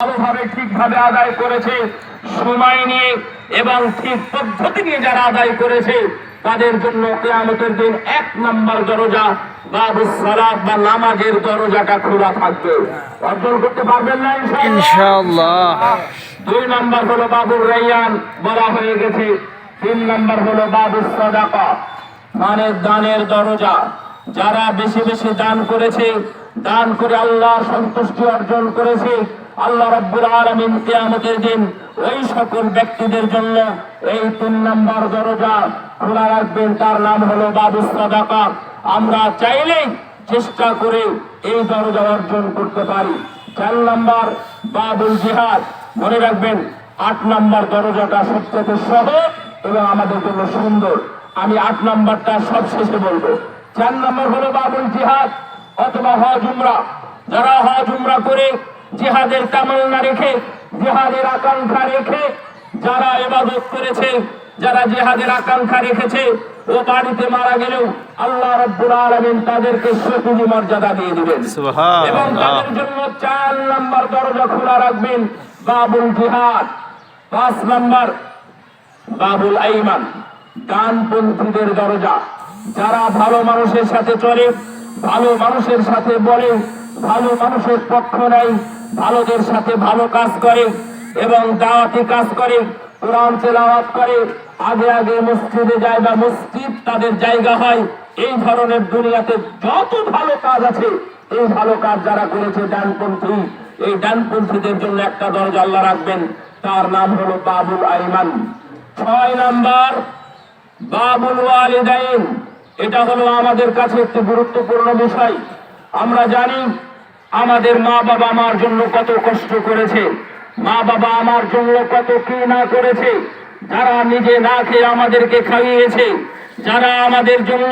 ভালোভাবে ঠিকভাবে আদায় করেছে, সময় নিয়ে এবং ঠিক পদ্ধতি নিয়ে যারা আদায় করেছে, তাদের জন্য কিয়ামতের দিন 1 নম্বর দরজা বাবুস সালাত বা নামাজের দরজাটা খোলা থাকবে। অর্জন করতে পারবেন না ইনশাআল্লাহ। 2 নম্বর হলো বাবুর রায়্যান, বলা হয়ে গেছে। 3 নম্বর হলো বাবুস সাদাকা, মানে দানের দরজা। যারা বেশি বেশি দান করেছে, দান করে আল্লাহর সন্তুষ্টি অর্জন করেছে, আল্লাহ রাব্বুল আলামিন কিয়ামতের দিন ওই সকল ব্যক্তিদের জন্য এই 3 নম্বর দরজা খোলা রাখবেন। তার নাম হলো বাবুস সাদাকা। আমরা চাইলেই চেষ্টা করে এই দরজা অর্জন করতে পারি। 4 নম্বর বাবুল জিহাদ, মনে রাখবেন 8 নম্বর দরজাটা সবচেয়ে সহজ এবং আমাদের জন্য সুন্দর। আমি 8 নম্বরটা সব শেষে বলবো। 4 নম্বর হলো বাবুল জিহাদ অথবা হজ উমরা। যারা হজ উমরা করে জিহাদের তামান্না রেখে, জিহাদের আকাঙ্ক্ষা রেখে যারা ইবাদত করেছে, যারা জিহাদের আকাঙ্ক্ষা রেখেছে, ও বাড়িতে মারা গেলেও আল্লাহ রাব্বুল আলামিন তাদেরকে শহীদ মর্যাদা দিয়ে দিবেন এবং তাদের জন্য 4 নম্বর দরজা খোলা রাখবেন বাবুল জিহাদ। 5 নম্বর বাবুল আইমান, ডানপন্থীদের দরজা। যারা ভালো মানুষের সাথে চলে, ভালো মানুষের সাথে বলে, ভালো মানুষের পক্ষ নেয়, ভালোদের সাথে ভালো কাজ করে এবং দাওয়াতি কাজ করে, কোরআন তেলাওয়াত করে, আগে আগে মসজিদে যায় বা মসজিদ তাদের জায়গা হয়। এই ধরনের দুনিয়াতে যত ভালো কাজ আছে, এই ভালো কাজ যারা করেছে ডানপন্থী, এই ডানপন্থীদের জন্য একটা দরজা আল্লাহ রাখবেন, তার নাম হলো বাবুল আইমান। 6 নম্বর বাবুল ওয়ালিদাইন। এটা হলো আমাদের কাছে একটি গুরুত্বপূর্ণ বিষয়। আমরা জানি আমাদের মা বাবা আমার জন্য কত কষ্ট করেছে, মা বাবা আমার জন্য কত কি না করেছে। যারা নিজে না খেয়ে আমাদেরকে খাইয়েছে, যারা আমাদের জন্য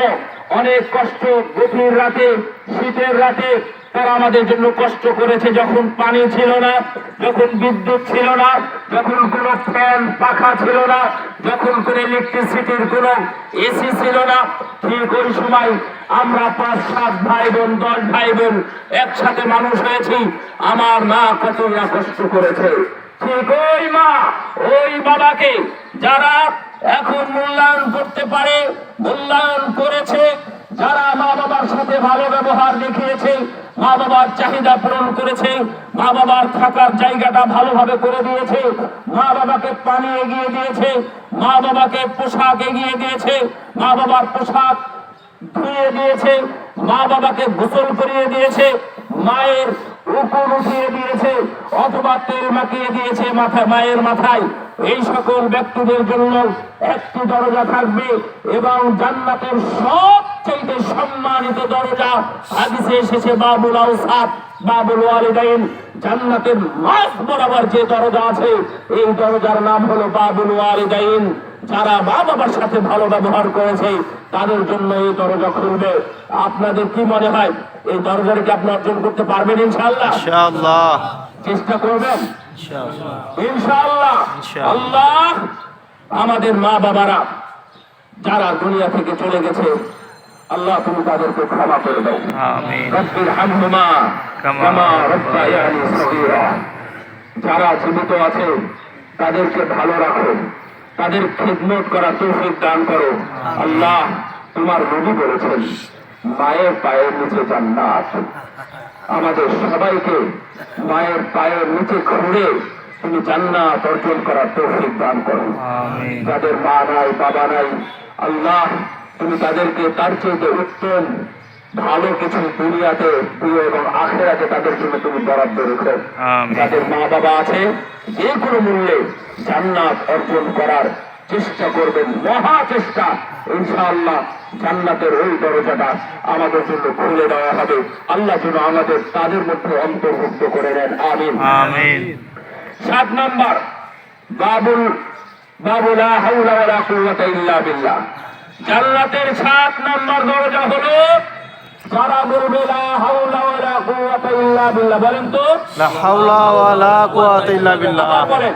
অনেক কষ্ট, গভীর রাতে, শীতের রাতে তারা আমাদের জন্য কষ্ট করেছে। যখন পানি ছিল না, যখন বিদ্যুৎ ছিল না, যখন কোনো ফ্যান পাখা ছিল না, যখন কোনো ইলেকট্রিসিটির কোনো এসি ছিল না, ঠিক ওই সময় আমরা 5-7 ভাই বোন, 10 ভাই বোন একসাথে মানুষ হয়েছি। আমার মা কত না কষ্ট করেছে। ঠিক ওই মা, ওই বাবাকে যারা এখন মূল্যায়ন করতে পারে, মূল্যায়ন করেছে, যারা মা বাবার সাথে ভালো ব্যবহার দেখিয়েছে, মা বাবার চাহিদা পূরণ করেছে, মা বাবার থাকার জায়গাটা ভালোভাবে করে দিয়েছে, মা বাবাকে পানি এগিয়ে দিয়েছে, মা বাবাকে পোশাক এগিয়ে দিয়েছে, মা বাবার পোশাক ধুয়ে দিয়েছে, মা বাবাকে গোসল করিয়ে দিয়েছে, মায়ের উপর উঠিয়ে দিয়েছে অথবা তেল মাখিয়ে দিয়েছে মায়ের মাথায়। এই সকল ব্যক্তিদের জন্য একটি দরজা থাকবে এবং জান্নাতের সবচেয়ে সম্মানিত দরজা হাদিসে এসেছে বাবুল আওসাত, বাবুল ওয়ালিদাইন। জান্নাতের মাঝ বরাবর যে দরজা আছে, এই দরজার নাম হলো বাবুল ওয়ালিদাইন। যারা মা বাবার সাথে ভালো ব্যবহার করেছে, তাদের জন্য এই দরজা খুলবে। আপনাদের কি মনে হয় এই দরজাটা কি আপনি অর্জন করতে পারবেন? ইনশাআল্লাহ, ইনশাআল্লাহ চেষ্টা করবেন ইনশাআল্লাহ। ইনশাআল্লাহ। আল্লাহ আমাদের মা বাবারা যারা দুনিয়া থেকে চলে গেছে, আল্লাহ তুমি তাদেরকে ক্ষমা করে দাও। আমিন। রব্বির হামহুমা কামা রাব্বায়ানি সগীরা। যারা জীবিত আছে তাদেরকে ভালো রাখো, তাদের খিদমত করা তৌফিক দান করো। আল্লাহ তোমার নবী বলেছেন মায়ের পায়ের নিচে জান্নাত। আমাদের সবাইকে মায়ের পায়ের নিচে খুঁড়ে তুমি জান্নাত অর্জন করার তৌফিক দান করো। যাদের মা নাই, বাবা নাই, আল্লাহ তুমি তাদেরকে তার চেয়ে উত্তম ভালো কিছু দুনিয়াতে দিও এবং আখিরাতে তাদের জন্য তুমি বরাদ্দ রেখো। যাদের মা বাবা আছে, যে কোনো মূল্যে জান্নাত অর্জন করার চেষ্টা করবেন, মহা চেষ্টা। ইনশাআল্লাহ জান্নাতের ওই দরজাটা আমাদের জন্য খুলে দেওয়া হবে। আল্লাহ যেন আমাদের তাদের মধ্যে অন্তর্ভুক্ত করে নেন। আমিন আমিন। 7 নম্বর বাবুল লা হাওলা ওয়ালা কুওয়াতা ইল্লা বিল্লাহ। জান্নাতের 7 নম্বর দরজা হলো যারা বলবে লা হাওলা ওয়ালা কুওয়াতা ইল্লা বিল্লাহ। বলেন তো, লা হাওলা ওয়ালা কুওয়াতা ইল্লা বিল্লাহ। বলেন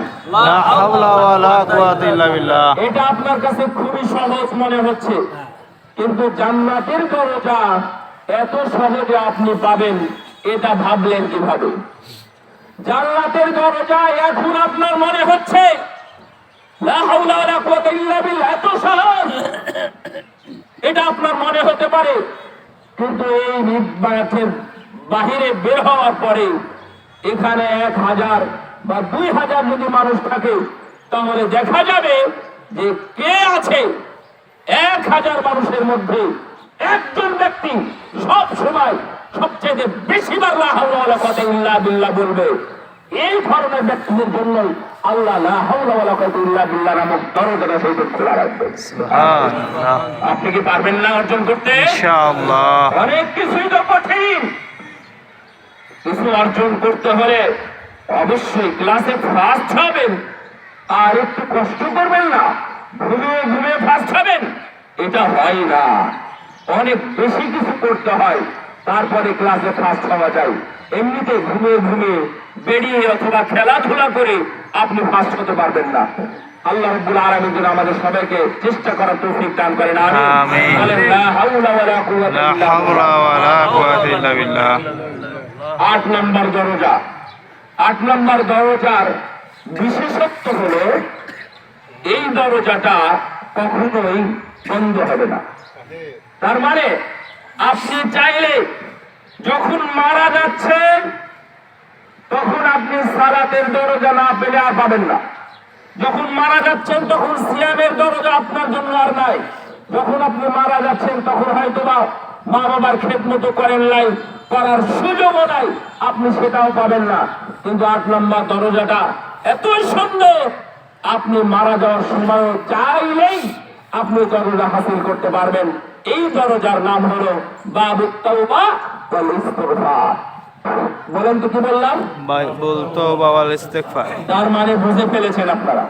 লা হাওলা ওয়ালা কুওয়াতা ইল্লা বিল্লাহ। এটা আপনার কাছে খুবই সহজ মনে হচ্ছে, কিন্তু জান্নাতের দরজা এত সহজে আপনি পাবেন এটা ভাবলেন কিভাবে? জান্নাতের দরজা এখন আপনার মনে হচ্ছে লা হাওলা ওয়ালা কুওয়াতা ইল্লা বিল্লাহ, এত সহজ, এটা আপনার মনে হতে পারে। কিন্তু এই নির্বাচনের বাহিরে বের হওয়ার পরে এখানে 1000 বা 2000 যদি মানুষ থাকে, তাহলে দেখা যাবে যে কে আছে 1000 মানুষের মধ্যে একজন ব্যক্তি সব সময় সবচেয়ে বেশি বার লা হাওলা ওয়ালা কুওয়াতা ইল্লা বিল্লাহ বলবে। এই ধরনের ব্যক্তিদের জন্য আল্লাহ লা হাওলা ওয়ালা কুওয়াতা ইল্লা বিল্লাহ নামক দরজাটা সেই খোলা রাখবে। সুবহানাল্লাহ। আপনি কি পারবেন না অর্জন করতে? ইনশাআল্লাহ। অনেক কিছুই তো কঠিন। কিছু অর্জন করতে হলে অবশ্যই ক্লাসে ফার্স্ট হবেন, আর একটু কষ্ট করবেন না, ঘুমিয়ে ঘুমিয়ে ফার্স্ট হবেন, এটা হয় না। অনেক বেশি কিছু করতে হয়, তারপরে ক্লাসে ফার্স্ট হওয়া যায়। এমনিতে ঘুমিয়ে ঘুমিয়ে বেরিয়ে অথবা খেলাধুলা করে আপনি ফার্স্ট হতে পারবেন না। আল্লাহ রাব্বুল আলামিন যেন আমাদের সবাইকে চেষ্টা করার তৌফিক দান করেন। আমিন। বলেন লা হাওলা ওয়ালা কুওয়াতা লা ইল্লা হাওলা ওয়ালা কুওয়াতা ইল্লা বিল্লাহ। 8 নম্বর দরজা। 8 নম্বর দরজার বিশেষত্ব হলো এই দরজাটা কখনোই বন্ধ হবে না। তার মানে আপনি চাইলে যখন মারা যাচ্ছেন তখন আপনি সালাতের দরজা না পেলে আর পাবেন না। যখন মারা যাচ্ছেন তখন সিয়ামের দরজা আপনার জন্য আর নাই। যখন আপনি মারা যাচ্ছেন তখন হয়তোবা মা বাবার খেদমত করেন নাই, করার সুযোগও নাই, আপনি সেটাও পাবেন না। কিন্তু 8 নম্বর দরজাটা এত সুন্দর, আপনি মারা যাওয়ার সময় চাইলেই আপনি দরজা হাসিল করতে পারবেন। এই দরজার নাম হলো বাবুত তাওবা ওয়াল ইস্তিগফার। বলেন তো কি বললাম? বাইবুল তওবা ওয়াল ইস্তিগফার। তার মানে বুঝে ফেলেছেন আপনারা,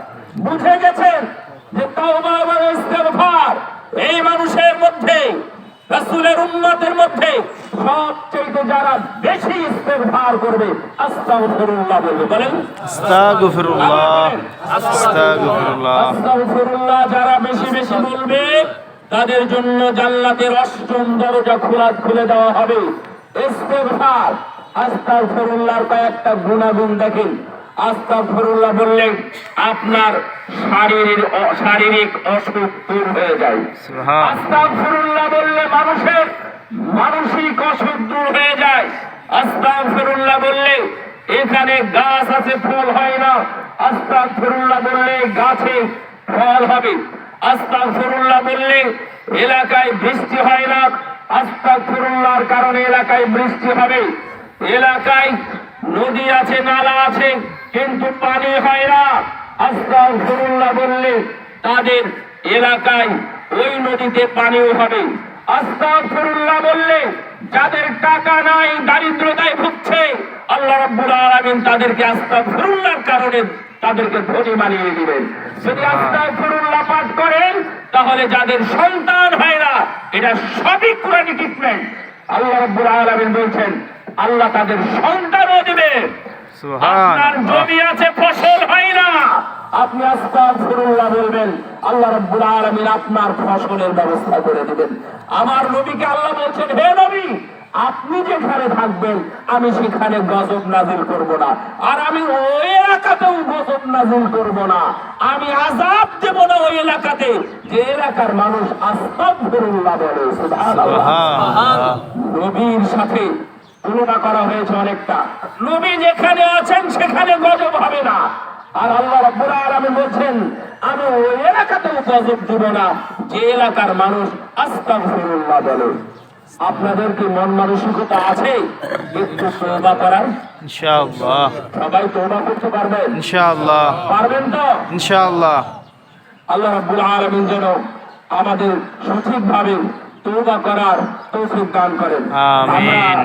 বুঝে গেছেন যে তাওবা ওয়াল ইস্তিগফার এই মানুষের মধ্যে, রাসূলের উম্মতের মধ্যে সবচেয়ে যারা বেশি ইস্তিগফার করবে, আস্তাগফিরুল্লাহ বলবে। বলেন আস্তাগফিরুল্লাহ, আস্তাগফিরুল্লাহ। আস্তাগফিরুল্লাহ যারা বেশি বেশি বলবে তাদের জন্য জান্নাতের 8ম দরজা খুলে দেওয়া হবে। ইস্তিগফার, আস্তাগফিরুল্লাহর কয়েকটা গুণাগুণ দেখেন। আস্তাগফিরুল্লাহ বললে আপনার শারীরিক অসুখ দূর হয়ে যায়। সুবহান। আস্তাগফিরুল্লাহ বললে মানুষের মানসিক অসুখ দূর হয়ে যায়। আস্তাগফিরুল্লাহ বললে এখানে গাছ আছে, ফল হয় না, আস্তাগফিরুল্লাহ বললে গাছে ফল হবে। আস্তাগফিরুল্লাহ বললে এলাকায় বৃষ্টি হয় না, আস্তাগফিরুল্লাহর কারণে এলাকায় বৃষ্টি হবে। এলাকায় নদী আছে, নালা আছে, কিন্তু পানি হয় না, আস্তাগফিরুল্লাহ বললে তাদের এলাকায় ওই নদীতে পানিও হবে। আস্তাগফিরুল্লাহ বললে যাদের টাকা নাই, দারিদ্রতায় ভুগছে, আল্লাহ রাব্বুল আলামিন তাদেরকে আস্তাগফিরুল্লাহর কারণে তাদেরকে ধনী বানিয়ে দিবেন। যদি আস্তাগফিরুল্লাহ পাঠ করেন তাহলে যাদের সন্তান হয় না, এটা সবই কোরআনি ট্রিটমেন্ট। আল্লাহ রাব্বুল আলামিন বলছেন আল্লাহ তাদের সন্তানও দিবে। আপনার জমি আছে, ফসল হয় না, আপনি আস্তাগফিরুল্লাহ বলবেন, আল্লাহ রাব্বুল আলামিন আপনার ফসলের ব্যবস্থা করে দিবেন। আমার নবীকে আল্লাহ বলছেন, হে নবী, আপনি যেখানে থাকবেন আমি সেখানে গজব নাজিল করব না, আর আমি ওই এলাকাতেও গজব নাজিল করব না, আমি আযাব দেব না ওই এলাকাতে যে এলাকার মানুষ আস্তাগফিরুল্লাহ বলে। সুবহানাল্লাহ। নবীর সাথে তুলনা করা হয়েছে অনেকটা। নবী যেখানে আছেন সেখানে গজব হবে না, আর আল্লাহ রাব্বুল আলামিন বলছেন আমি ওই এলাকাতেও গজব দিব না যে এলাকার মানুষ আস্তাগফিরুল্লাহ বলে। আপনাদের কি মন মানসিকতা আছে একটু তওবা করার? ইনশাআল্লাহ। সবাই তওবা করতে পারবেন? ইনশাআল্লাহ। পারবেন তো? ইনশাআল্লাহ। আল্লাহ রাব্বুল আলামিন যেন আমাদের সঠিকভাবে তওবা করার তৌফিক দান করেন। আমিন। আমরা